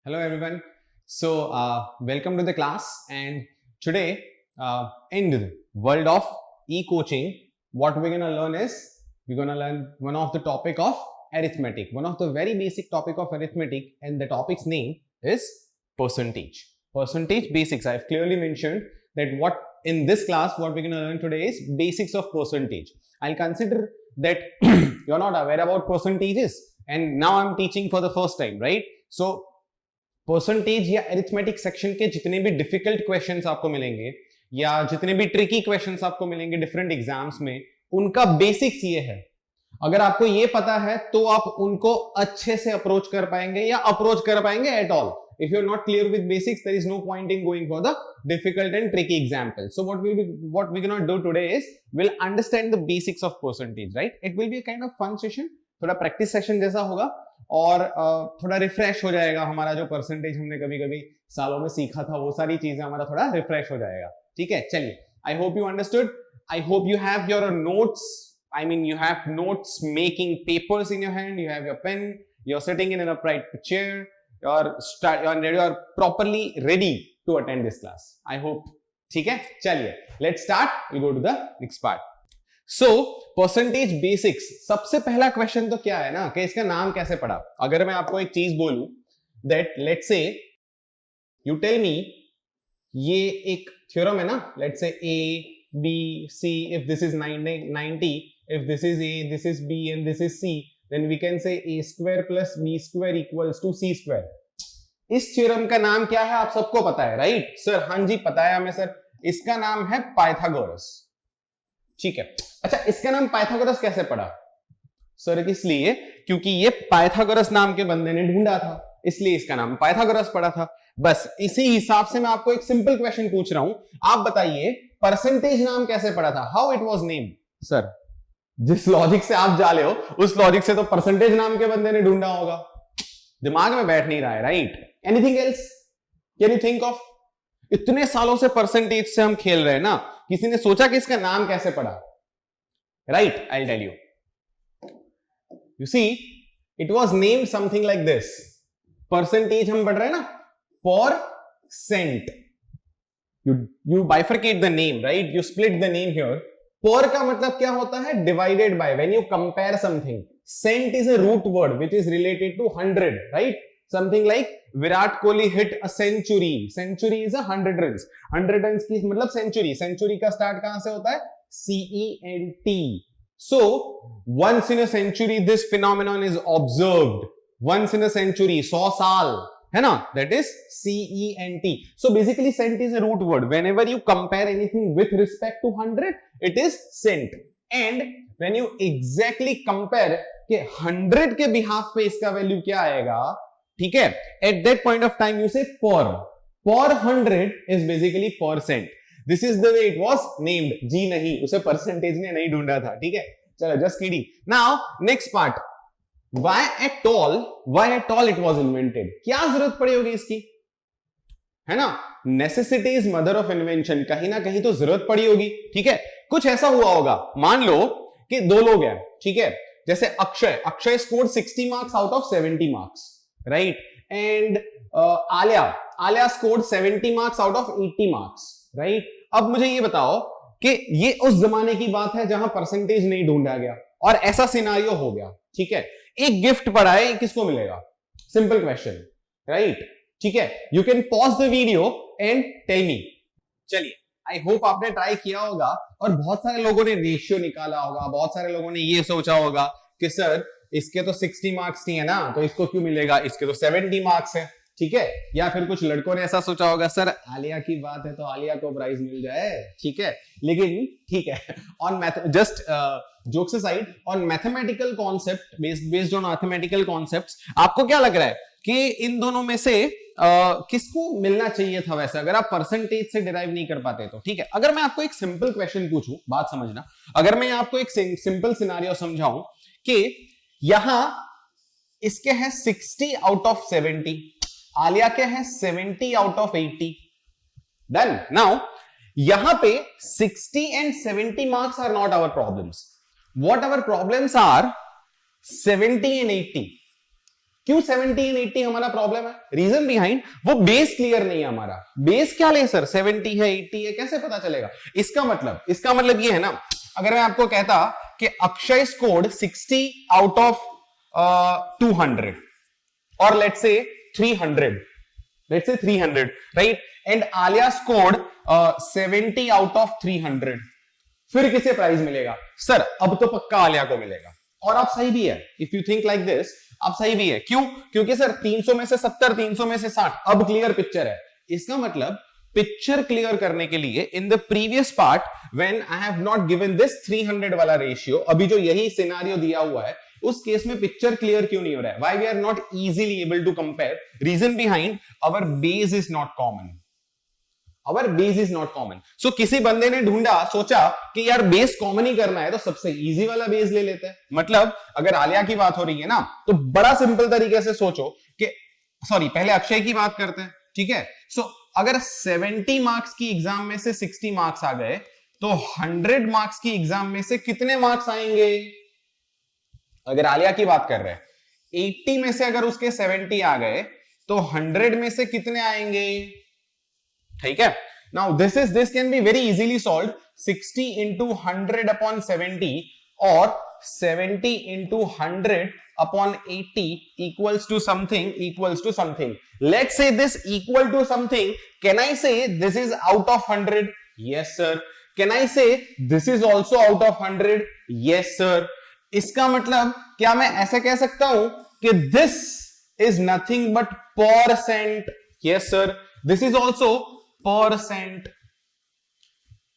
Hello everyone. Welcome to the class. And today, in the world of e-coaching, what we're gonna learn is we're gonna learn one of the topic of arithmetic, one of the very basic topic of arithmetic, and the topic's name is percentage. Percentage basics. I've clearly mentioned that what in this class what we're gonna learn today is basics of percentage. I'll consider that you're not aware about percentages, and now I'm teaching for the first time, right? So percentage या arithmetic section के जितने भी difficult questions आपको मिलेंगे या जितने भी tricky questions आपको मिलेंगे डिफरेंट एग्जाम्स में, उनका बेसिक्स ये है. अगर आपको ये पता है तो आप उनको अच्छे से अप्रोच कर पाएंगे या अप्रोच कर पाएंगे at all. If you're not clear with basics, there is no point in going for the difficult and tricky examples. So what we're gonna do today is we'll understand the basics of percentage, right? It will be a kind of fun session, थोड़ा practice session जैसा होगा और थोड़ा refresh हो जाएगा हमारा जो percentage हमने कभी कभी सालों में सीखा था, वो सारी चीजें हमारा थोड़ा रिफ्रेश हो जाएगा. ठीक है, चलिए. I hope you understood. I hope you have your notes. I mean, you have notes making papers in your hand, you have your pen, you're sitting in an upright chair, you're properly ready to attend this class. I hope. ठीक है, चलिए. Let's start. We'll go to the next part. So, percentage basics. सबसे पहला question तो क्या है ना कि इसका नाम कैसे पड़ा. अगर मैं आपको एक चीज बोलूं that let's say you tell me, ये एक थ्योरम है ना, let's say A B C, if this is 90, if this is a, this is b and this is c, then we can say a square plus b square equals to c square. इस theorem का नाम क्या है आप सबको पता है, right sir? हाँ जी, पता है हमें सर. इसका नाम है पाइथागोरस. ठीक है. अच्छा, इसका नाम पाइथागोरस कैसे पड़ा सर? इसलिए क्योंकि ये पाइथागोरस नाम के बंदे ने ढूंढा था, इसलिए इसका नाम पाइथागोरस पड़ा था. बस इसी हिसाब से मैं आपको एक सिंपल क्वेश्चन पूछ रहा हूं. आप बताइए परसेंटेज नाम कैसे पड़ा था? How it was named? Sir, जिस लॉजिक से आप जा रहे हो उस लॉजिक से तो परसेंटेज नाम के बंदे ने ढूंढा होगा. दिमाग में बैठ नहीं रहा है, right? Anything else can you think of? इतने सालों से परसेंटेज से हम खेल रहे हैं ना, किसी ने सोचा कि इसका नाम कैसे पड़ा? Right, I will tell you. You see, it was named something like this. Percentage हम पढ़ रहे हैं ना, percent. You bifurcate the name, right? You split the name here. Per का मतलब क्या होता है? Divided by. When you compare something, cent is a root word which is related to 100, right? Something like Virat Kohli hit a century. Century is 100 runs. 100 runs की मतलब century. Century का start कहां से होता है? CENT. So once in a century this phenomenon is observed. Once in a century, 100 साल है ना, that is CENT. So basically cent is a root word. Whenever you compare anything with respect to 100, it is cent. And when you exactly compare कि 100 के behalf पे इसका value क्या आएगा, ठीक है, at that point of time you say per. Per 100 is basically percent. This is the way it was named. जी नहीं, उसे परसेंटेज ने नहीं ढूंढा था. ठीक है, चलो, just kidding. Now next part. Why at all it was invented? क्या जरूरत पड़ी होगी इसकी, है ना? Necessity is mother of invention. कहीं ना कहीं तो जरूरत पड़ी होगी. ठीक है, कुछ ऐसा हुआ होगा. मान लो कि दो लोग हैं, ठीक है, जैसे Akshay scored 60 marks out of 70 marks, right? And Alia scored 70 marks out of 80 marks, right? अब मुझे ये बताओ कि ये उस जमाने की बात है जहां परसेंटेज नहीं ढूंढा गया और ऐसा सिनारियो हो गया. ठीक है, एक गिफ्ट पड़ा है, किसको मिलेगा? Simple question, right? ठीक है, you can pause the video and tell me. चलिए, आई होप आपने ट्राई किया होगा और बहुत सारे लोगों ने रेशियो निकाला होगा. बहुत सारे लोगों ने ये सोचा होगा कि सर इसके तो 60 मार्क्स नहीं है ना, तो इसको क्यों मिलेगा? इसके तो 70 मार्क्स है. ठीक है, या फिर कुछ लड़कों ने ऐसा सोचा होगा, सर आलिया की बात है तो आलिया को प्राइज मिल जाए. ठीक है, लेकिन ठीक है, on math, just jokes aside, on mathematical concept, based on mathematical concepts, आपको क्या लग रहा है कि इन दोनों में से किसको मिलना चाहिए था वैसे, अगर आप परसेंटेज से डिराइव नहीं कर पाते तो? ठीक है, अगर मैं आपको एक सिंपल क्वेश्चन पूछूं, बात समझना, अगर मैं आपको एक सिंपल सिनारियो समझाऊं कि यहां इसके है 60 आउट ऑफ 70, आलिया के है 70 आउट ऑफ 80. डन. नाउ यहां पे 60 and 70 marks are not our problems. What our problems are 70 and 80. क्यों 70 एंड 80 हमारा प्रॉब्लम है? रीजन बिहाइंड वो बेस क्लियर नहीं है हमारा। बेस क्या ले सर, 70 है 80 है, कैसे पता चलेगा? इसका मतलब ये है ना, अगर मैं आपको कहता कि अक्षय स्कोर्ड 60 आउट ऑफ 200 और let's say 300, right, and Alia scored 70 out of 300, फिर किसे प्राइज मिलेगा? सर अब तो पक्का आलिया को मिलेगा। और आप सही भी है, if you think like this, आप सही भी है। क्यों? क्योंकि सर 300 में से 70, 300 में से 60, अब क्लियर पिक्चर है। इसका मतलब पिक्चर क्लियर करने के लिए in the previous part when I have not given this 300 वाला रेशियो, अभी जो यही सिनेरियो दिया हुआ है, उस केस में पिक्चर क्लियर क्यों नहीं हो रहा है? Why we are not easily able to compare? Reason behind our base is not common. Our base is not common. So किसी बंदे ने ढूंढा, सोचा कि यार बेस कॉमन ही करना है तो सबसे इजी वाला बेस ले लेते हैं। मतलब अगर आलिया की बात हो रही है ना, तो बड़ा सिंपल तरीके से सोचो कि पहले अक्षय की बात करते हैं, ठीक है? सो अगर 70 मार्क्स की एग्जाम में से 60 मार्क्स आ गए तो 100 मार्क्स की एग्जाम में से कितने मार्क्स आएंगे? अगर आलिया की बात कर रहे हैं, 80 में से अगर उसके 70 आ गए तो 100 में से कितने आएंगे? ठीक है? Now this can be very easily solved. 60 into 100 upon 70 और 70 into 100 upon 80 equals to something. Let's say this equal to something. Can I say this is out of 100? Yes sir. Can I say this is also out of 100? Yes sir. इसका मतलब क्या मैं ऐसा कह सकता हूं कि this is nothing but %? Yes sir. This is also %.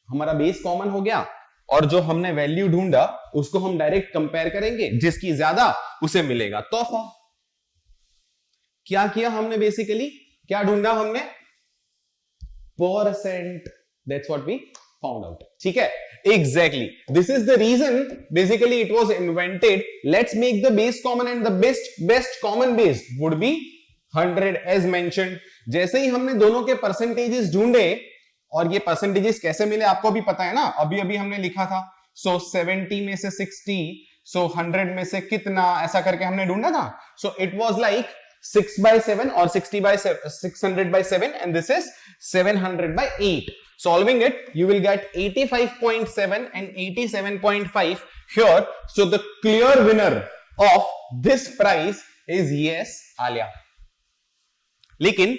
हमारा बेस कॉमन हो गया और जो हमने वैल्यू ढूंढा उसको हम डायरेक्ट कंपेयर करेंगे, जिसकी ज्यादा उसे मिलेगा तोहफा। क्या किया हमने? बेसिकली क्या ढूंढा हमने? %. That's what we found out. ठीक है? Exactly. This is the reason basically it was invented. Let's make the base common and the best common base would be 100 as mentioned. जैसे ही हमने दोनों के परसेंटेजेस ढूंढे, और ये परसेंटेजेस कैसे मिले आपको भी पता है ना, अभी हमने लिखा था। सो 70 में से 60, सो 100 में से कितना, ऐसा करके हमने ढूंढा था। सो इट वाज लाइक 6/7 और 600/7 and this is 700/8. Solving it, you will get 85.7 and 87.5 here. So the clear winner of this prize is yes, Alia. लेकिन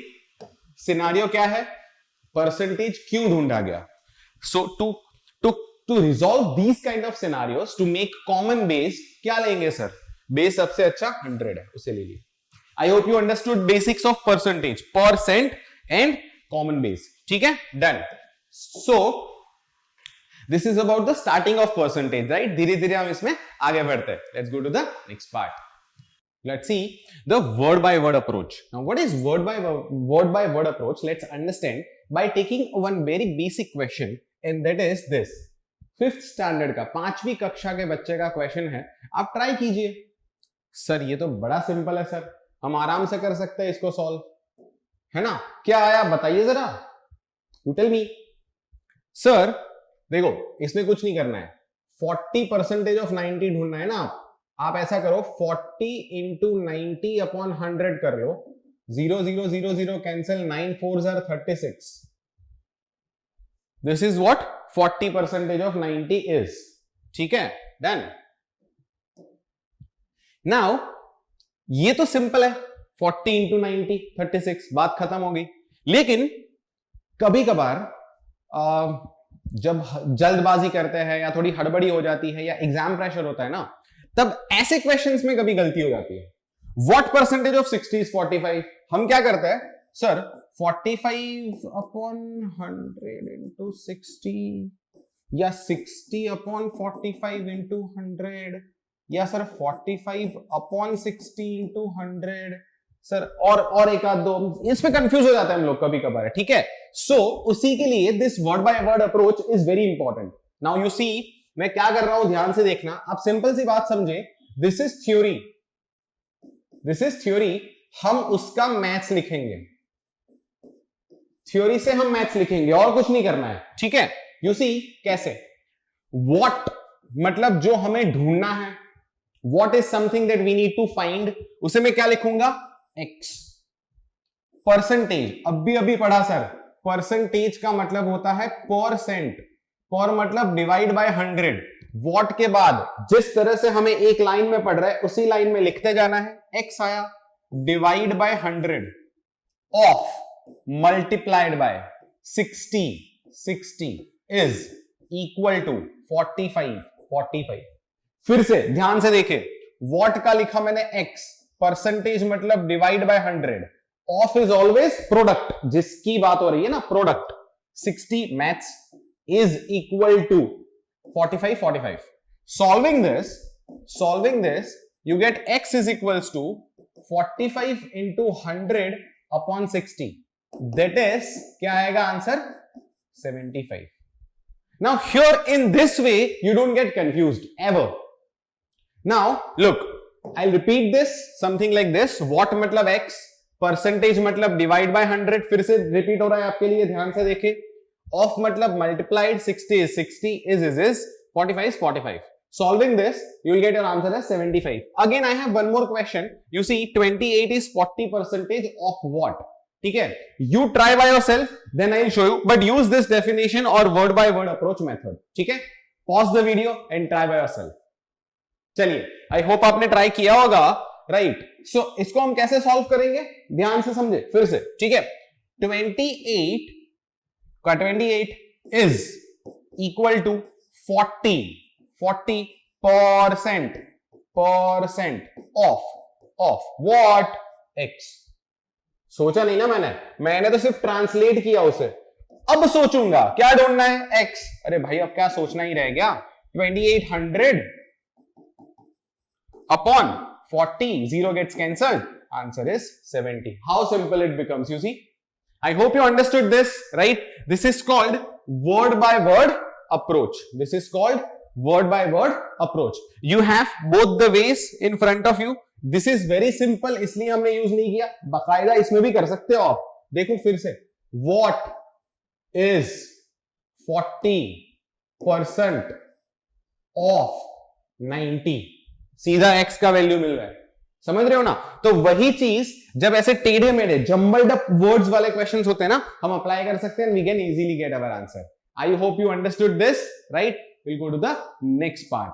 सिनारियो क्या है? परसेंटेज क्यों ढूंढा गया? So to resolve these kind of scenarios, to make common base, क्या लेंगे sir? Base सबसे अच्छा 100 है, उसे ले लिए। I hope you understood basics of percentage, % and common base. ठीक है, done. So this is about the starting of percentage, right? धीरे धीरे हम इसमें आगे बढ़ते हैं। Let's go to the next part. Let's see the word by word approach. Now, what is word by word approach? Let's understand by taking one very basic question, and that is this. 5th standard का, 5वीं कक्षा के बच्चे का question है, आप try कीजिए। Sir ये तो बड़ा सिंपल है सर, हम आराम से कर सकते हैं इसको सॉल्व, है ना? क्या आया बताइए जरा, यू टेल मी। सर देखो, इसमें कुछ नहीं करना है, 40% ऑफ 90 ढूंढना है ना। आप ऐसा करो, 40 इंटू 90 अपॉन 100 कर लो, 0 0 0 0 cancel, 9 4s are 36. This is what 40% of 90 is. ठीक है, डन। नाउ ये तो सिंपल है, 40 इंटू 90 36, बात खत्म हो गई। लेकिन कभी कभार जब जल्दबाजी करते हैं या थोड़ी हड़बड़ी हो जाती है या एग्जाम प्रेशर होता है ना, तब ऐसे क्वेश्चंस में कभी गलती हो जाती है। What percentage of 60 is 45? हम क्या करते हैं सर, 45 अपॉन 100 इंटू 60, या 60 अपॉन 45 इंटू 100, या सर 45 अपॉन 60 इंटू 100, सर और एक आध दो, इसमें कंफ्यूज हो जाता है हम लोग कभी कभार। ठीक है, सो उसी के लिए this word by word approach is very important. Now you see, मैं क्या कर रहा हूं, ध्यान से देखना। आप सिंपल सी बात समझे, दिस इज थ्योरी, हम उसका मैथ्स लिखेंगे, थ्योरी से हम मैथ्स लिखेंगे और कुछ नहीं करना है। ठीक है, यू सी कैसे? व्हाट मतलब जो हमें ढूंढना है, what is something that we need to find, उसे मैं क्या लिखूंगा, x. परसेंटेज अभी अभी पढ़ा सर, परसेंटेज का मतलब होता है परसेंट, पर मतलब डिवाइड बाय 100. वॉट के बाद जिस तरह से हमें एक लाइन में पढ़ रहा है उसी लाइन में लिखते जाना है. x आया, divide by 100 of multiplied by 60 is equal to 45. फिर से ध्यान से देखें, वॉट का लिखा मैंने x, परसेंटेज मतलब divide by 100, of is always product, जिसकी बात हो रही है ना product. 60 maths is equal to 45. Solving this, you get x is equals to 45 into 100 upon 60. That is, क्या आएगा answer, 75. Now here in this way, you don't get confused ever. Now look, I'll repeat this something like this. What मतलब x, percentage मतलब divide by 100, फिर से repeat हो रहा है आपके लिए, ध्यान से देखें. ऑफ मतलब multiplied, 60 is 60, is 45 is 45. Solving this, you will get your answer as 75. Again, I have one more question. You see, 28 is 40% of what? ठीक है, you try by yourself, then I will show you, but use this definition or word by word approach method. ठीक है, pause the video and try by yourself. चलिए, I hope आपने try किया होगा, right. सो इसको हम कैसे सॉल्व करेंगे, ध्यान से समझे फिर से. ठीक है, 28 का 28 is equal to 40% of what, x. सोचा नहीं ना मैंने तो सिर्फ ट्रांसलेट किया उसे. अब सोचूंगा क्या ढूंढना है, x. अरे भाई अब क्या सोचना ही रह गया, 2800 upon 40, 0 gets cancelled, answer is 70. How simple it becomes, you see. I hope you understood this, right? This is called word by word approach. You have both the ways in front of you. This is very simple, इसलिए हमने use नहीं किया. बाकायदा इसमें भी कर सकते हो आप. देखो फिर से, what is 40% of 90? सीधा x का वैल्यू मिल रहा है, समझ रहे हो ना. तो वही चीज जब ऐसे टेढ़े मेढ़े जंबल्ड अप वर्ड्स वाले क्वेश्चंस होते हैं ना, हम अप्लाई कर सकते हैं, we can easily get our answer. I hope you understood this, right. Will go to the next part,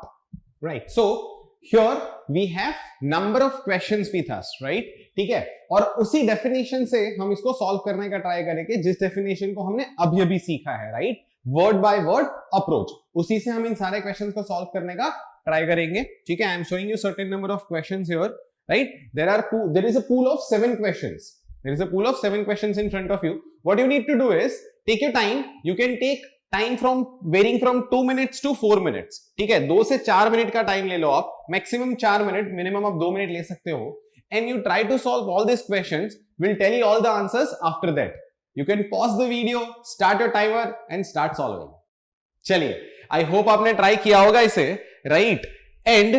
right. So here we have number of questions with us, right. ठीक है, और उसी डेफिनेशन से हम इसको सॉल्व करने का try करेंगे, जिस डेफिनेशन को हमने अभी अभी सीखा है, right. Word by word approach, उसी से हम इन सारे क्वेश्चंस को सॉल्व करने का ट्राई करेंगे. ठीक है, I am showing you certain number of questions here, right. There is a pool of 7 questions. There is a pool of 7 questions in front of you. What you need to do is take your time. You can take time from varying from 2 minutes to 4 minutes. ठीक है, 2 से 4 minute का time ले लो आप, maximum 4 minute, minimum आप 2 minute ले सकते हो. And you try to solve all these questions. We'll tell you all the answers after that. You can pause the video, start your timer and start solving. चलिए, I hope आपने try किया होगा इसे, right. And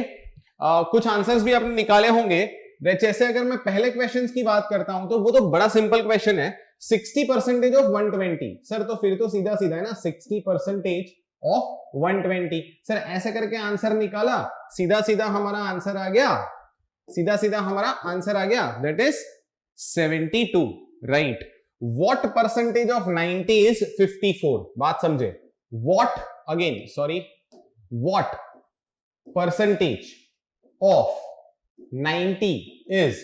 कुछ answers भी आपने निकाले होंगे. जैसे अगर मैं पहले क्वेश्चंस की बात करता हूं तो वो तो बड़ा सिंपल क्वेश्चन है, 60% ऑफ 120. सर तो फिर तो सीधा सीधा है ना, 60% ऑफ 120. सर ऐसे करके आंसर निकाला, सीधा सीधा हमारा आंसर आ गया, that is 72, right. What percentage of 90 is 54? बात समझे. What percentage of 90 is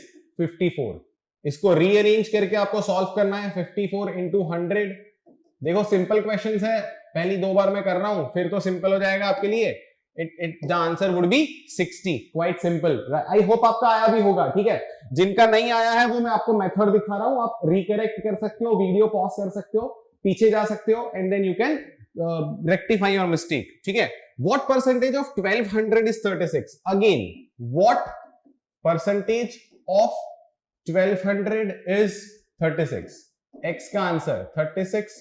54. इसको रीअरेंज करके आपको सॉल्व करना है. 54 into 100. देखो सिंपल क्वेश्चंस है, पहली 2 बार मैं कर रहा हूं, फिर तो सिंपल हो जाएगा आपके लिए. The answer would be 60. Quite simple. I hope आपका आया भी होगा. ठीक है, जिनका नहीं आया है वो मैं आपको मेथड दिखा रहा हूं, आप रिकरेक्ट कर सकते हो, वीडियो पॉज कर सकते हो, पीछे जा सकते हो, and then you can rectify your mistake. ठीक है. What percentage of 1200 is 36? Again, what percentage of 1200 is 36? X का answer 36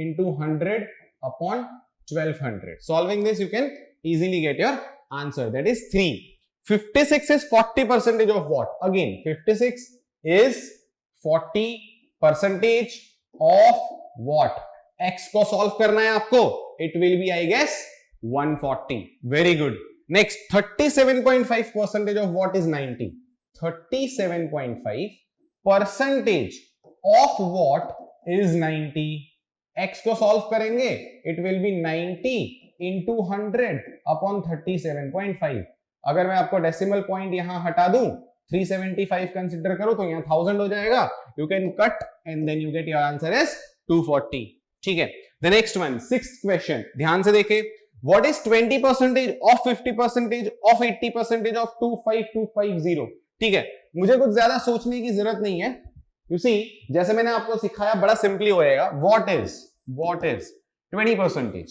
into 100 upon 1200. Solving this, you can easily get your answer. That is 3. 56 is 40% of what? Again, 56 is 40% of what? X को solve करना है आपको. It will be, I guess, 140. Very good. Next 37.5% of what is 90? 37.5% of what is 90? x को solve करेंगे, it will be 90 into 100 upon 37.5. अगर मैं आपको decimal point यहां हटा दूं, 375 कंसिडर करो तो यहां 1000 हो जाएगा. You can cut and then you get your answer is 240. ठीक है. The next one, sixth question, ध्यान से देखें. What is 20% of 50% of 80% of 25250? ठीक है, मुझे कुछ ज्यादा सोचने की जरूरत नहीं है. यू सी, जैसे मैंने आपको सिखाया बड़ा सिंपली होएगा. What is 20%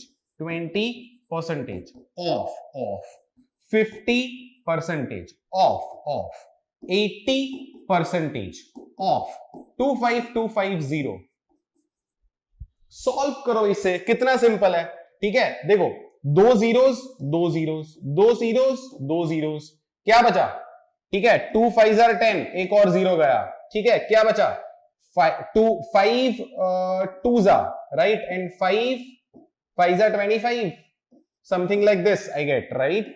of 50% of 80% of 25250. Solve करो इसे, कितना सिंपल है. ठीक है, देखो, दो जीरोस, क्या बचा? ठीक है, 2 5 10, एक और जीरो गया. ठीक है, क्या बचा? 5 2 right, and 5 5 25, something like this I get, right?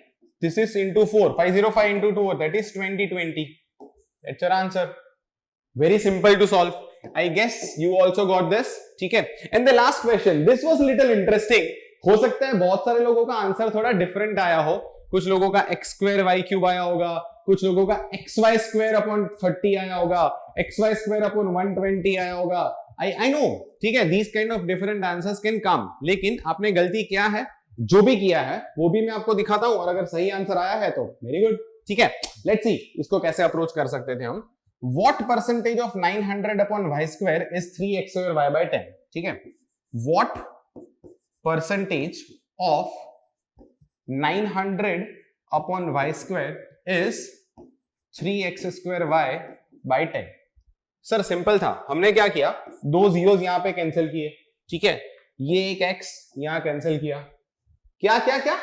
This is into 4, 505 into 2, that is 2020. That's your answer. Very simple to solve. I guess you also got this. ठीक है. And the last question, this was little interesting. हो सकता है बहुत सारे लोगों का answer थोड़ा डिफरेंट आया हो. कुछ लोगों का x square y cube आया होगा, कुछ लोगों का xy square upon 30 आया होगा, xy square upon 120 आया होगा. I know, ठीक है, these kind of different answers can come. लेकिन आपने गलती क्या है, जो भी किया है वो भी मैं आपको दिखाता हूं, और अगर सही आंसर आया है तो वेरी गुड. ठीक है, लेट्स सी इसको कैसे अप्रोच कर सकते थे हम. What percentage of 900 upon y square is 3x square y by 10? ठीक है, what percentage of 900 upon y square is 3x square y by 10? Sir simple था, हमने क्या किया, दो जीरोस यहां पे कैंसिल किए. ठीक है, ये एक x यहां कैंसिल किया. क्या क्या क्या,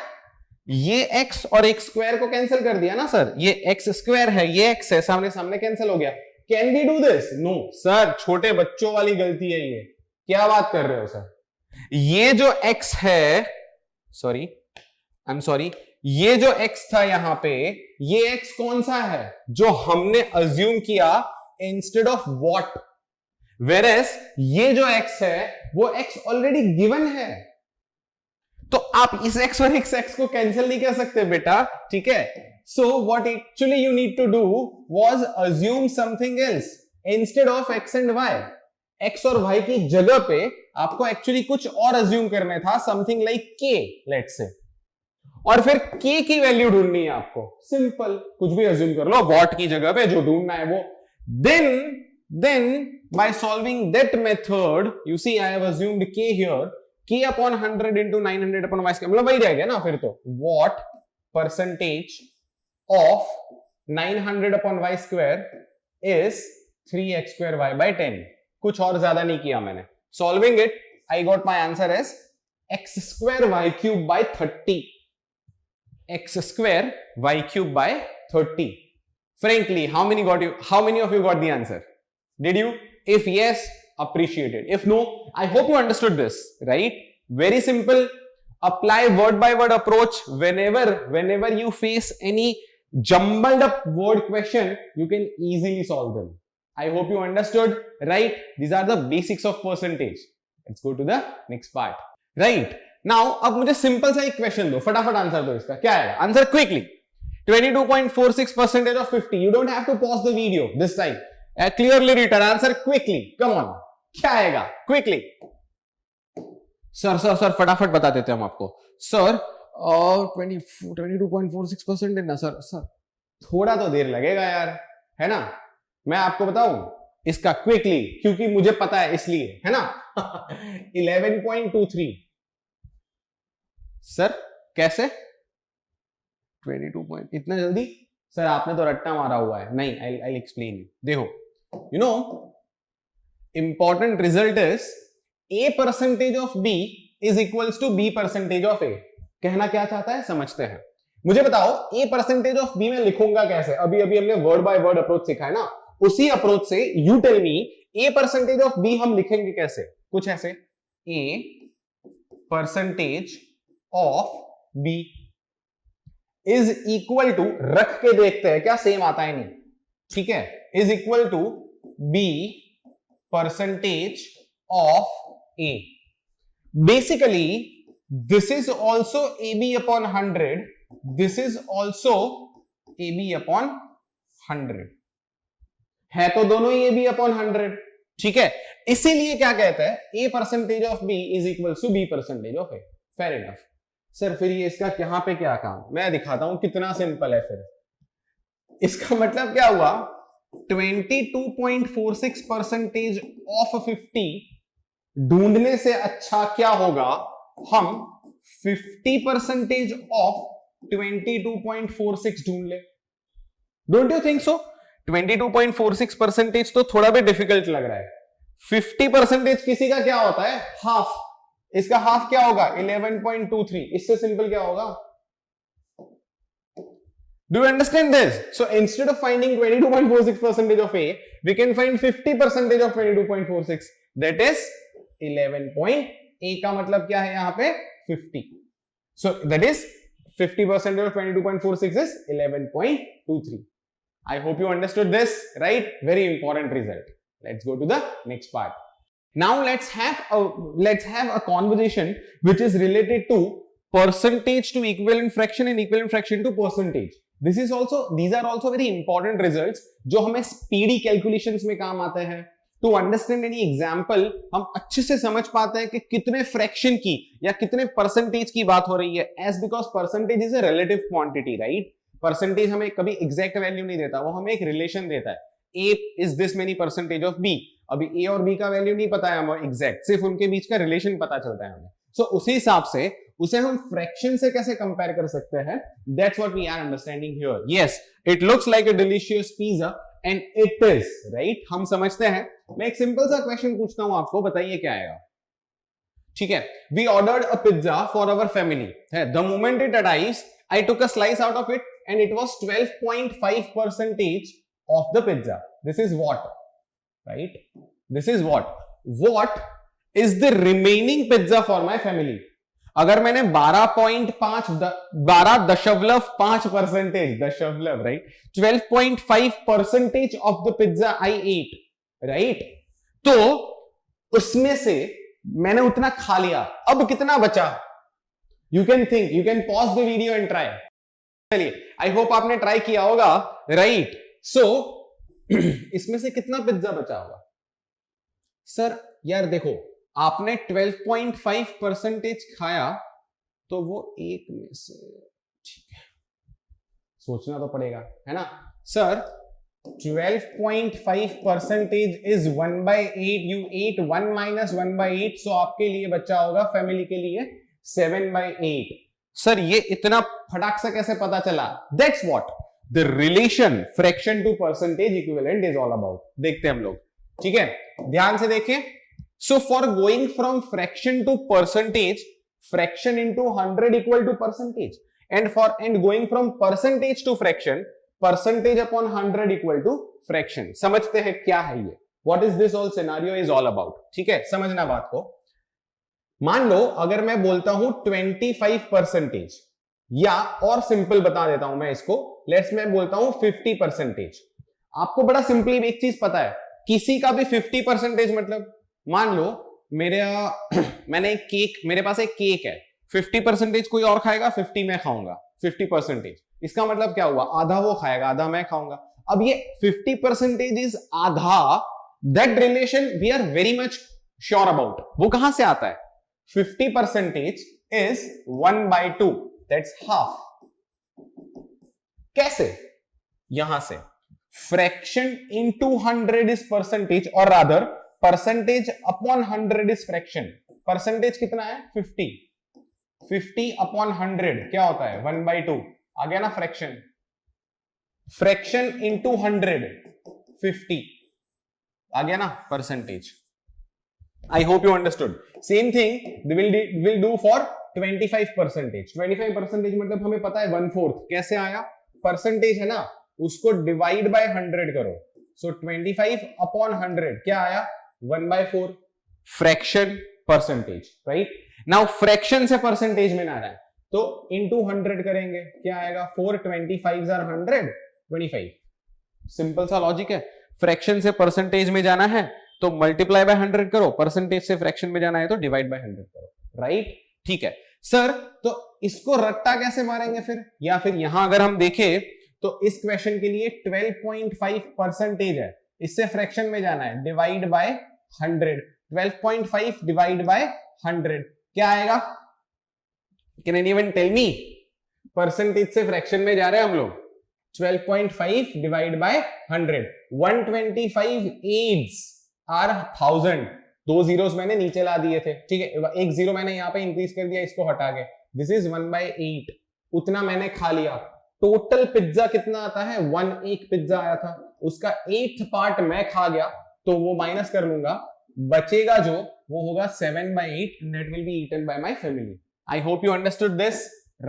ये x और x स्क्वायर को कैंसिल कर दिया ना सर. ये x स्क्वायर है, ये x है, सामने सामने कैंसिल हो गया. Can we do this? No sir, छोटे बच्चों वाली गलती है ये. क्या बात कर रहे हो सर? ये जो x है, सॉरी आई एम सॉरी, ये जो x था यहां पे, ये x कौन सा है जो हमने अज्यूम किया इंस्टेड ऑफ व्हाट? वेरएस ये जो x है वो x ऑलरेडी गिवन है, तो आप इस x और x को कैंसिल नहीं कर सकते बेटा. ठीक है, so what actually you need to do was assume something else instead of x and y. x और y की जगह पे आपको एक्चुअली कुछ और अज्यूम करना था, something like k let's say, और फिर k की वैल्यू ढूंढनी है आपको. सिंपल, कुछ भी अज्यूम कर लो, व्हाट की जगह पे जो ढूंढना है वो. then by solving that method, you see I have assumed k here, k upon 100 into 900 upon y square, मतलब वही रह गया ना फिर तो. what percentage of 900 upon y square is 3x square y by 10? कुछ और ज्यादा नहीं किया मैंने. Solving it, I got my answer as x square y cube by 30. x square y cube by 30. Frankly, how many of you got the answer? Did you? If yes, appreciated. If no, I hope you understood this, right? Very simple. Apply word by word approach whenever you face any jumbled up word question, you can easily solve them. I hope you understood, right? These are the basics of percentage. Let's go to the next part. Right. Now, अब मुझे simple सा एक question दो, फटाफट answer दो इसका. क्या है answer? Quickly. 22.46% of 50. You don't have to pause the video this time. Clearly written answer quickly. Come on. क्या आएगा? Quickly. सर फटाफट बता देते हैं हम आपको. सर 22.46% है ना सर. थोड़ा तो देर लगेगा यार, है ना. मैं आपको बताऊं इसका क्विकली, क्योंकि मुझे पता है इसलिए, है ना. 11.23. सर कैसे 22 पॉइंट इतना जल्दी? सर आपने तो रट्टा मारा हुआ है. नहीं, I'll explain you. देखो, you know, important result is a percentage of b is equals to b percentage of a. कहना क्या चाहता है समझते हैं. मुझे बताओ a percentage of b में लिखूंगा कैसे? अभी हमने वर्ड बाय वर्ड अप्रोच सीखा है ना, उसी अप्रोच से you tell me a percentage of b हम लिखेंगे कैसे? कुछ ऐसे, a percentage of b is equal to, रख के देखते हैं क्या सेम आता है नहीं, ठीक है, is equal to B percentage of A. Basically this is also A B upon 100, this is also A B upon 100 है, तो दोनों ही ए बी अपॉन 100, ठीक है. इसीलिए क्या कहते हैं, A percentage of B is equal to B percentage of A. Fair enough. Sir फिर ये इसका यहां पे क्या काम, मैं दिखाता हूं कितना सिंपल है. फिर इसका मतलब क्या हुआ, 22.46 परसेंटेज ऑफ 50 ढूंढने से अच्छा क्या होगा, हम 50 परसेंटेज ऑफ 22.46 ढूंढ ले. Don't you think so? 22.46 percentage तो थोड़ा भी डिफिकल्ट लग रहा है. 50 परसेंटेज किसी का क्या होता है, हाफ. इसका हाफ क्या होगा, 11.23. इससे सिंपल क्या होगा? Do you understand this? So instead of finding 22.46 percentage of A, we can find 50 percentage of 22.46. That is 11. A का मतलब क्या है यहाँ पे, 50. So that is 50 percentage of 22.46 is 11.23. I hope you understood this, right? Very important result. Let's go to the next part. Now let's have a conversation which is related to percentage to equivalent fraction and equivalent fraction to percentage. These are also very important results जो हमें speedy calculations में काम आते हैं. To understand any example, हम अच्छे से समझ पाते हैं कि कितने fraction की या कितने percentage की बात हो रही है. As because percentage is a relative quantity, right? Percentage हमें कभी exact value नहीं देता, वो हमें एक relation देता है. A is this many percentage of B. अभी A और B का वैल्यू नहीं पता है हमें एग्जैक्ट, सिर्फ उनके बीच का रिलेशन पता चलता है हमें. सो उसी हिसाब से उसे हम फ्रैक्शन से कैसे कंपेयर कर सकते हैं, that's what we are understanding here. Yes, it looks like a delicious pizza and it is, right. हम समझते हैं. मैं एक सिंपल सा क्वेश्चन पूछता हूं आपको, बताइए क्या आएगा. ठीक है, we ordered a pizza for our family. The moment it arrives, I took a slice out of it and it was 12.5% of the pizza. This is what, right? This is what is the remaining pizza for my family. अगर मैंने 12.5 दशमलव, right? 12.5% of the pizza I ate, right? तो उसमें से मैंने उतना खा लिया, अब कितना बचा? You can think, you can pause the video and try. चलिए, I hope आपने ट्राई किया होगा, right? So इसमें से कितना पिज्जा बचा होगा? सर यार देखो, आपने 12.5% खाया, तो वो एक में से, ठीक है, सोचना तो पड़ेगा, है ना. Sir 12.5% is 1/8. यू एट 1 - 1/8, सो आपके लिए बचा होगा, फैमिली के लिए 7/8. सर ये इतना फटाक से कैसे पता चला? That's what the relation fraction to percentage equivalent is all about. देखते हैं हम लोग, ठीक है, ध्यान से देखें. So for going from fraction to percentage, fraction into 100 equal to percentage, and going from percentage to fraction, percentage upon 100 equal to fraction. समझते हैं क्या है ये, what is this whole scenario is all about. ठीक है, समझना बात को. मान लो अगर मैं बोलता हूं 25%, या और सिंपल बता देता हूं मैं इसको, लेट्स मैं बोलता हूं 50%. आपको बड़ा सिंपली एक चीज पता है, किसी का भी 50% मतलब, मान लो मैंने एक केक, मेरे पास एक केक है, 50% कोई और खाएगा, 50 मैं खाऊंगा. 50%, इसका मतलब क्या हुआ, आधा वो खाएगा, आधा मैं खाऊंगा. अब ये 50% इज आधा, that relation we are very much sure about. वो कहां से आता है? 50% इज 1/2, दैट्स हाफ. कैसे? यहां से फ्रैक्शन इनटू 100 इज परसेंटेज, और rather percentage upon 100 is fraction. Percentage कितना है? 50. 50 अपॉन 100 क्या होता है? 1/2. आ गया ना फ्रैक्शन. फ्रैक्शन इनटू 100 50 आ गया ना percentage. I hope you understood. Same thing we'll do for 25%. 25% मतलब हमें पता है 1/4. कैसे आया? परसेंटेज है ना, उसको डिवाइड बाय 100 करो. सो 25 अपॉन 100 क्या आया? 1/4. Fraction percentage, right. Now fraction से परसेंटेज में ना रहा है, तो तो इंटू 100 करेंगे, क्या आएगा 4 25 आर 100 25। सिंपल सा लॉजिक है। फ्रैक्शन से परसेंटेज में जाना है तो मल्टीप्लाई बाय 100 करो, परसेंटेज से फ्रैक्शन में जाना है तो डिवाइड बाय 100 करो, राइट? ठीक है सर, तो इसको रट्टा कैसे मारेंगे फिर? या फिर यहां अगर हम देखें तो इस क्वेश्चन के लिए 12.5% है, इससे फ्रैक्शन में जाना है, डिवाइड बाय 100। 12.5 डिवाइड बाय 100 क्या आएगा? Can anyone tell me? Percentage से फ्रैक्शन में जा रहे हैं हम लोग। 12.5 डिवाइड बाय 100, 125 एड्स आर 1000। 2 जीरोस मैंने नीचे ला दिए थे, ठीक है, एक जीरो मैंने यहां पे इंक्रीज कर दिया, इसको हटा के, दिस इज 1/8। उतना मैंने खा लिया। टोटल पिज्जा कितना आता है? 1 पिज्जा आया था, उसका 8th पार्ट मैं खा गया, तो वो माइनस कर लूंगा, बचेगा जो वो होगा 7/8 and that will be eaten by my family. I hope you understood this,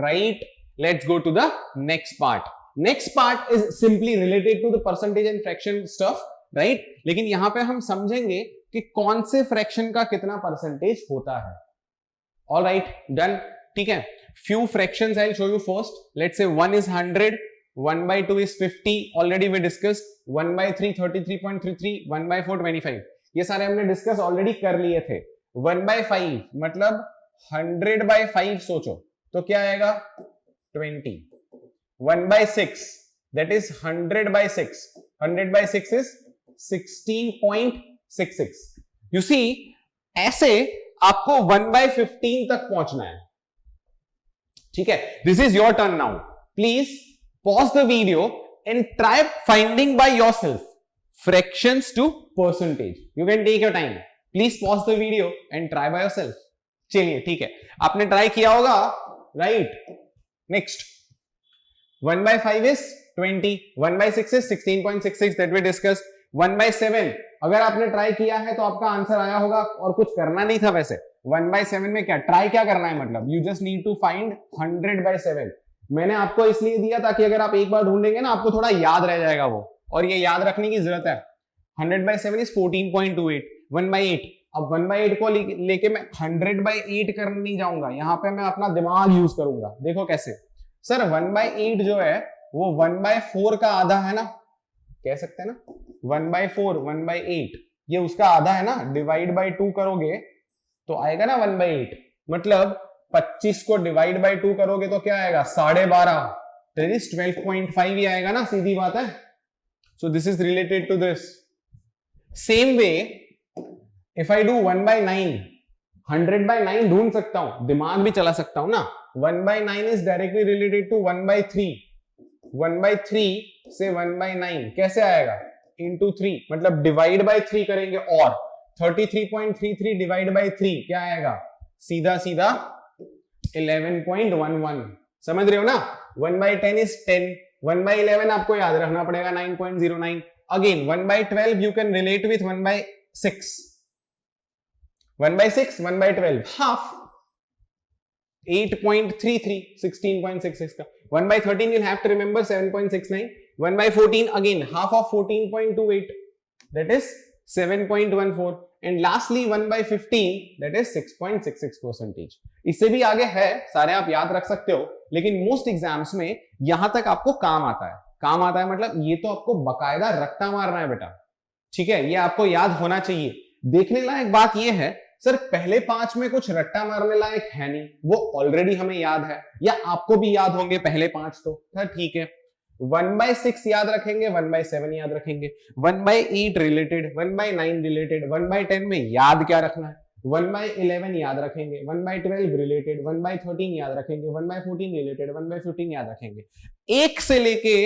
right? Let's go to the next part. Next part is simply related to the percentage and fraction stuff, right? लेकिन यहां पे हम समझेंगे कि कौन से fraction का कितना परसेंटेज होता है। All right, done. ठीक है, few fractions I'll show you first. Let's say 1 is 100, 1/2 is 50, already we discussed, 1/3 33.33, 1/4 25, ये सारे हमने डिस्कस ऑलरेडी कर लिए थे। 1/5 मतलब 100/5 सोचो तो क्या आएगा? 20। 1/6 that is 100/6, 100/6 is 16.66। you see, ऐसे आपको 1/15 तक पहुंचना है, ठीक है? This is your turn now, please pause the video and try finding by yourself fractions to percentage. You can take your time, please pause the video and try by yourself. चलिए ठीक है, आपने ट्राई किया होगा, right? Next, 1/5 is 20, 1/6 is 16.66 that we discussed, 1/7 अगर आपने try किया है तो आपका आंसर आया होगा और कुछ करना नहीं था वैसे। 1/7 में क्या ट्राई क्या करना है, मतलब you just need to find 100/7। मैंने आपको इसलिए दिया ताकि अगर आप एक बार ढूंढेंगे ना आपको थोड़ा याद रह जाएगा वो, और ये याद रखने की जरूरत है। 100/7 is 14.28, 1/8। अब 1/8 को लेके मैं 100/8 करने नहीं जाऊंगा, यहां पे मैं अपना दिमाग यूज करूंगा। देखो कैसे सर, 1/8 जो है वो 1/4 का आधा है ना, कह सकते हैं ना, 1/4 1/8 ये उसका आधा है ना, डिवाइड बाय 2 करोगे तो आएगा ना 1/8। मतलब 25 को डिवाइड बाय 2 करोगे तो क्या आएगा? 12.5, दैट इज 12.5 ही आएगा ना, सीधी बात है। So this is related to this. Same way if I do 1/9, 100/9 ढूंढ सकता हूं, दिमाग भी चला सकता हूं ना। 1/9 is directly related to 1/3, 1/3 से 1/9 कैसे आएगा? into 3, मतलब डिवाइड बाय 3 करेंगे, और 33.33 डिवाइड बाय 3 क्या आएगा? सीधा सीधा 11.11। समझ रहे हो ना? 1/10 is 10, 1/11 आपको याद रखना पड़ेगा 9.09। Again 1/12 you can relate with 1/6, 1/6 1/12 half 8.33, 16.66 का। 1/13 you'll have to remember 7.69, 1/14 again half of 14.28, that is 7.14, and lastly 1/15 that is 6.66%। इससे भी आगे है, सारे आप याद रख सकते हो, लेकिन मोस्ट एग्जाम्स में यहां तक आपको काम आता है। काम आता है मतलब ये तो आपको बकायदा रट्टा मारना है बेटा, ठीक है? ये आपको याद होना चाहिए। देखने लायक बात ये है सर, पहले 5 में कुछ रट्टा मारने लायक है नहीं, वो ऑलरेडी हमें याद है, या आपको भी याद होंगे पहले 5 तो ठीक है। 1/6 याद रखेंगे, 1/7 याद रखेंगे, 1/8 रिलेटेड, 1/9 रिलेटेड, 1/10 में याद क्या रखना है, 1/11 याद रखेंगे, 1/12 रिलेटेड, 1/13 याद रखेंगे, 1/14 रिलेटेड, 1/15 याद रखेंगे। 1 से लेके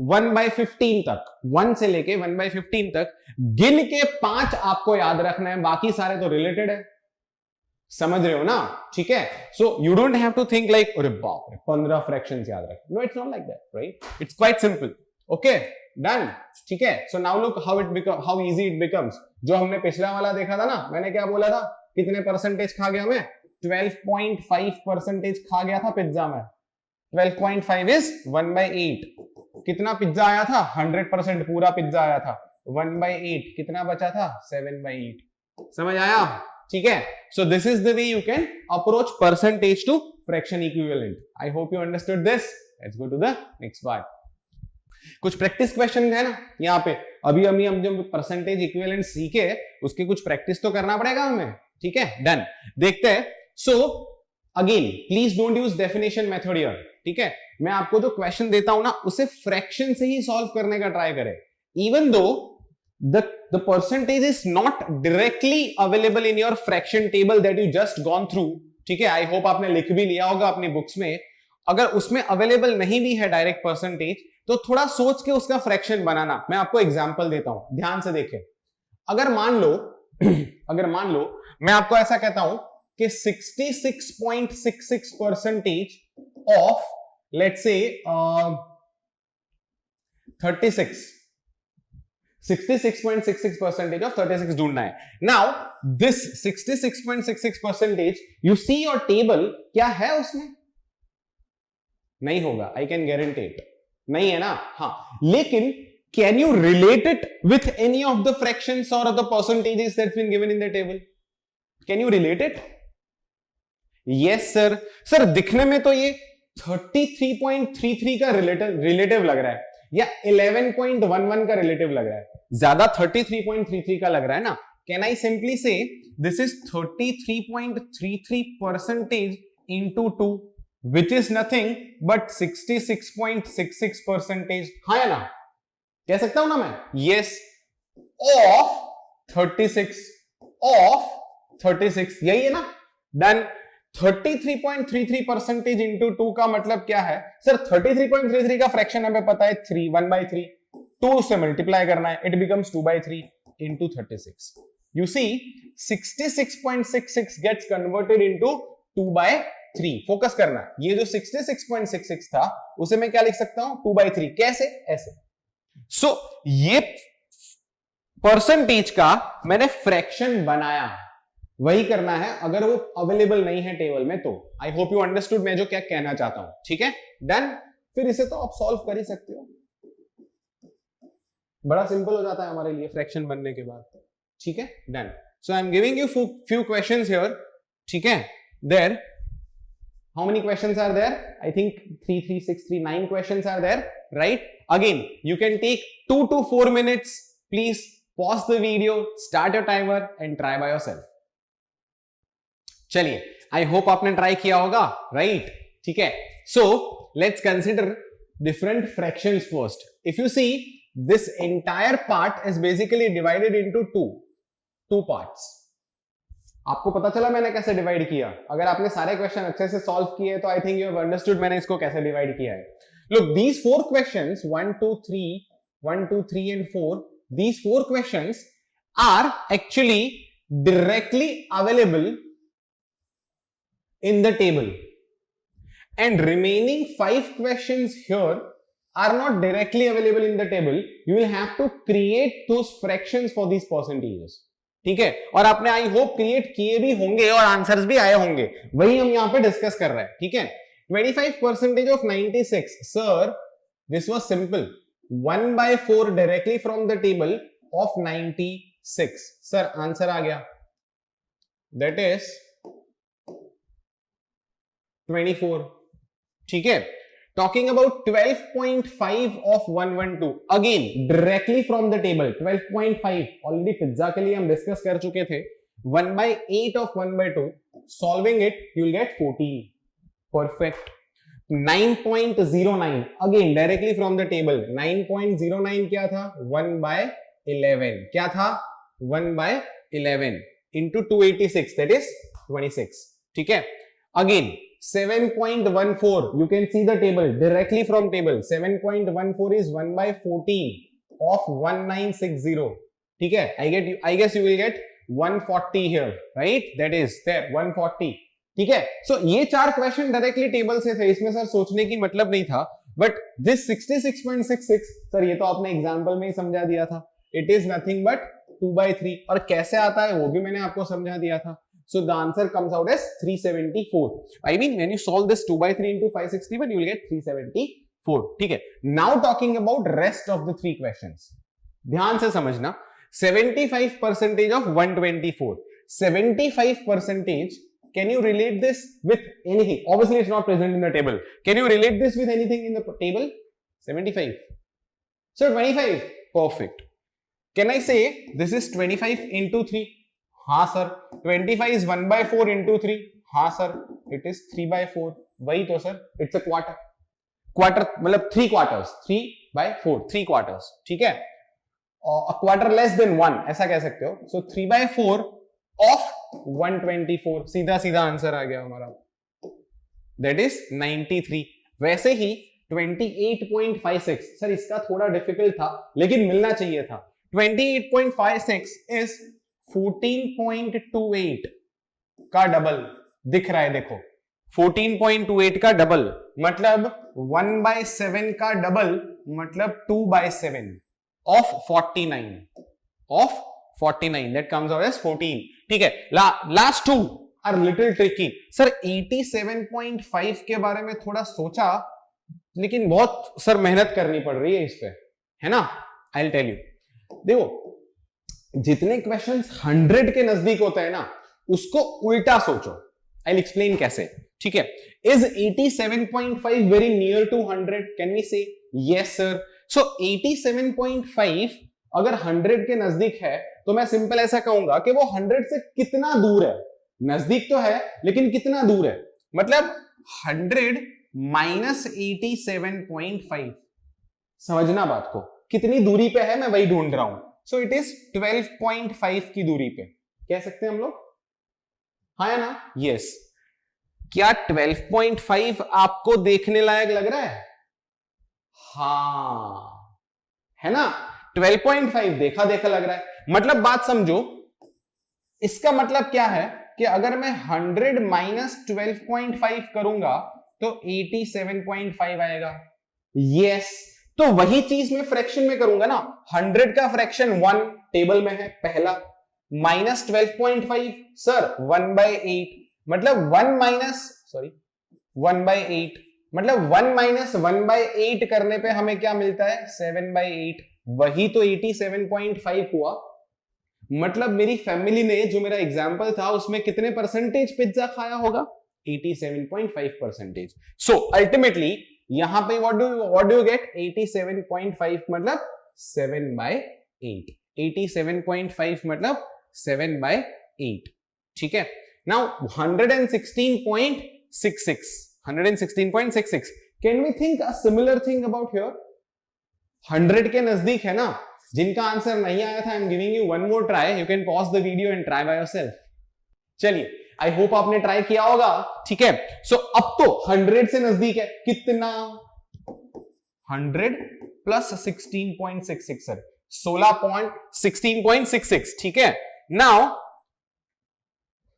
1/15 तक, 1 से लेके 1/15 तक गिन के 5 आपको याद रखना है, बाकी सारे तो रिलेटेड है। समझ रहे हो ना? ठीक है, so you don't have to think like अरे बाप रे 15 फ्रैक्शंस याद रख, no it's not like that, right? It's quite simple. Okay, done. ठीक है, so now look how easy it becomes. जो हमने पिछला वाला देखा था ना, मैंने क्या बोला था, कितने परसेंटेज खा गया मैं? 12.5% खा गया था पिज्जा में। 12.5 इज 1/8। कितना पिज्जा आया था? 100% पूरा पिज्जा आया था। 1/8 कितना बचा था? 7/8। समझ आया? ठीक है. So this is the way you can approach percentage to fraction equivalent. I hope you understood this. Let's go to the next part. कुछ प्रैक्टिस क्वेश्चन है ना यहाँ पे. अभी हम जब परसेंटेज इक्विवेलेंट सीखे उसकी कुछ प्रैक्टिस तो करना पड़ेगा हमें. ठीक है, डन. देखते हैं. So again please don't use definition method here. ठीक है, मैं आपको जो क्वेश्चन देता हूं ना उसे फ्रैक्शन से ही सॉल्व करने का ट्राई करें. Even though the percentage is not directly available in your fraction table that you just gone through. ठीक है, आई होप आपने लिख भी लिया होगा अपनी बुक्स में. अगर उसमें अवेलेबल नहीं भी है डायरेक्ट परसेंटेज तो थोड़ा सोच के उसका फ्रैक्शन बनाना. मैं आपको एग्जांपल देता हूं, ध्यान से देखें. अगर मान लो मैं आपको ऐसा कहता हूं कि 66.66% ऑफ लेट्स से 66.66% of 36 ढूंढना है. Now this 66.66% you see your table क्या है उसमें? नहीं होगा, I can guarantee it. नहीं है ना. हाँ, लेकिन can you relate it with any of the fractions or the percentages that's been given in the table? Can you relate it? Yes sir. Sir दिखने में तो ये 33.33 का रिलेटिव लग रहा है या 11.11 का रिलेटिव लग रहा है. ज्यादा 33.33 का लग रहा है ना. कैन आई सिंपली से this is 33.33% into 2 which is nothing but 66.66%. हाँ या ना, कह सकता हूं ना मैं. यस, ऑफ 36 यही है ना. डन. 33.33% into 2 का मतलब क्या है सर? 33.33 का फ्रैक्शन हमें पता है 3, 1/3. 2 से मल्टीप्लाई करना है, it becomes 2/3 into 36. You see 66.66 gets converted into 2/3. Focus करना है. ये जो 66.66 था उसे मैं क्या लिख सकता हूं? 2/3. कैसे? ऐसे. सो ये परसेंटेज का मैंने फ्रैक्शन बनाया. वही करना है अगर वो अवेलेबल नहीं है टेबल में तो. आई होप यू अंडरस्टूड मैं जो क्या कहना चाहता हूं. ठीक है, डन. फिर इसे तो आप सॉल्व कर ही सकते हो. बड़ा सिंपल हो जाता है हमारे लिए फ्रैक्शन बनने के बाद. ठीक है, done. So I am giving you few questions here. ठीक है, there how many questions are there? I think 3 3 6 3 9 questions are there, right? Again you can take 2 to 4 minutes. Please pause the video, start your timer and try by yourself. चलिए, I hope आपने try किया होगा, right? ठीक है. So let's consider different fractions first. If you see this entire part is basically divided into two parts. आपको पता चला मैंने कैसे डिवाइड किया? अगर आपने सारे क्वेश्चन अच्छे से सॉल्व किए तो I think you have understood मैंने इसको कैसे डिवाइड किया है. Look, these 4 questions 1 2 3 and 4, these 4 questions are actually directly available in the table, and remaining 5 questions here are not directly available in the table. You will have to create those fractions for these percentages. ठीक है, और आपने I hope create किए भी होंगे और answers भी आए होंगे. वही हम यहां पे डिस्कस कर रहे हैं. ठीक है, 25% of 96. Sir, this was simple. 1/4 directly from the table of 96. Sir, answer आ गया. That is 24. ठीक है. Talking about 12.5 of 112. Again, directly from the table. 12.5. Already pizza के लिए हम डिस्कस कर चुके थे. 1/8 of 1/2. Solving it, you will get 14. Perfect. 9.09. Again, directly from the table. 9.09 क्या था? 1/11. क्या था? 1/11 into 286. That is 26. ठीक है. Again, 7.14. You can see the table directly from table. 7.14 is 1/14 of 1960. ठीक है. I guess you will get 140 here, right? That is there 140. ठीक है. So ये 4 क्वेश्चन डायरेक्टली टेबल से थे. इसमें सर सोचने की मतलब नहीं था. बट दिस 66.66 सर ये तो आपने एग्जाम्पल में ही समझा दिया था. It is nothing but 2/3. और कैसे आता है वो भी मैंने आपको समझा दिया था. So the answer comes out as 374. I mean, when you solve this 2/3 into 561, you will get 374. ठीक है. Now talking about rest of the 3 questions. ध्यान से समझना. 75% of 124. 75%, can you relate this with anything? Obviously it's not present in the table. Can you relate this with anything in the table? 75. So 25. Perfect. Can I say this is 25 into 3? हाँ sir. 25 is 1 by 4 into 3. हाँ sir. It is 3 by 4. वही तो sir. It's a quarter. Quarter मतलब 3 quarters. 3 by 4. 3 quarters. ठीक है? A quarter less than 1. ऐसा कह सकते हो. So 3 by 4 of 124. सीधा सीधा आंसर आ गया हमारा. That is 93. वैसे ही 28.56. सर इसका थोड़ा डिफिकल्ट था लेकिन मिलना चाहिए था. 28.56 is 14.28 का डबल दिख रहा है. देखो 14.28 का डबल मतलब 1 by 7 का डबल मतलब 2 by 7 of 49. Of 49 that comes out as 14. ठीक है. Last two are little tricky. Sir 87.5 के बारे में थोड़ा सोचा लेकिन बहुत सर मेहनत करनी पड़ रही है इस पे, है ना. I will tell you. देखो जितने क्वेश्चंस 100 के नजदीक होते हैं ना उसको उल्टा सोचो. आई विल एक्सप्लेन कैसे. ठीक है. Is 87.5 very near to 100? Can we say yes sir. So 87.5 अगर 100 के नजदीक है तो मैं सिंपल ऐसा कहूंगा कि वो 100 से कितना दूर है. नजदीक तो है लेकिन कितना दूर है. मतलब 100 माइनस 87.5. समझना बात को. कितनी दूरी पे है मैं वही ढूंढ रहा हूं. सो इट इज 12.5 की दूरी पे कह सकते हैं हम लोग. हाँ या ना? यस. क्या 12.5 आपको देखने लायक लग रहा है? हाँ है ना. 12.5 देखा देखा लग रहा है. मतलब बात समझो. इसका मतलब क्या है कि अगर मैं 100 माइनस 12.5 करूंगा तो 87.5 आएगा. यस. तो वही चीज मैं फ्रैक्शन में करूंगा ना. 100 का फ्रैक्शन 1 टेबल में है पहला. माइनस 12.5 सर 1 by 8 मतलब 1 माइनस 1 by 8 मतलब 1 माइनस 1 by 8 करने पे हमें क्या मिलता है? 7 by 8. वही तो 87.5 हुआ. मतलब मेरी फैमिली ने जो मेरा एग्जाम्पल था उसमें कितने परसेंटेज पिज्जा खाया होगा? 87.5%. सो अल्टीमेटली यहां पे व्हाट डू यू गेट? 87.5 मतलब 7 by 8. 87.5 मतलब 7 by 8. ठीक है. Now 116.66. Can we think a similar thing about here? 100 के नजदीक है ना. जिनका आंसर नहीं आया था आई am giving you one more try. You can pause the video and try by yourself. चलिए आई होप आपने ट्राई किया होगा. ठीक है. सो अब तो 100 से नजदीक है. कितना? 100 प्लस 16.66 सर 16.66. ठीक है. Now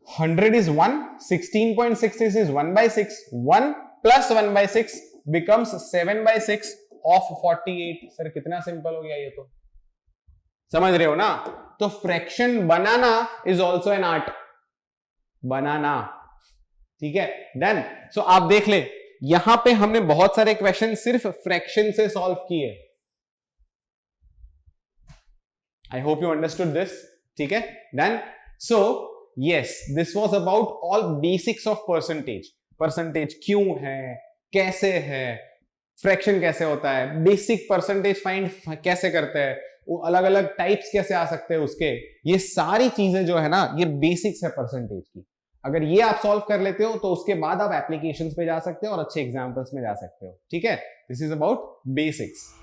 100 is 1, 16.66 is 1 by 6. 1 plus 1 by 6 becomes 7 by 6 of 48. Sir कितना सिंपल हो गया ये तो. समझ रहे हो ना. तो फ्रैक्शन बनाना इज ऑल्सो एन आर्ट. बनाना. ठीक है. डन. सो आप देख ले यहां पे हमने बहुत सारे क्वेश्चन सिर्फ फ्रैक्शन से सॉल्व किए. आई होप यू अंडरस्टूड दिस. ठीक है. Done. So yes, this was about all basics of percentage. Percentage क्यों है, कैसे है, फ्रैक्शन कैसे होता है, बेसिक परसेंटेज फाइंड कैसे करते हैं, वो अलग अलग टाइप्स कैसे आ सकते हैं उसके. ये सारी चीजें जो है ना ये बेसिक्स है परसेंटेज की. अगर ये आप सॉल्व कर लेते हो तो उसके बाद आप एप्लीकेशंस पे जा सकते हो और अच्छे एग्जांपल्स में जा सकते हो. ठीक है. This is about basics.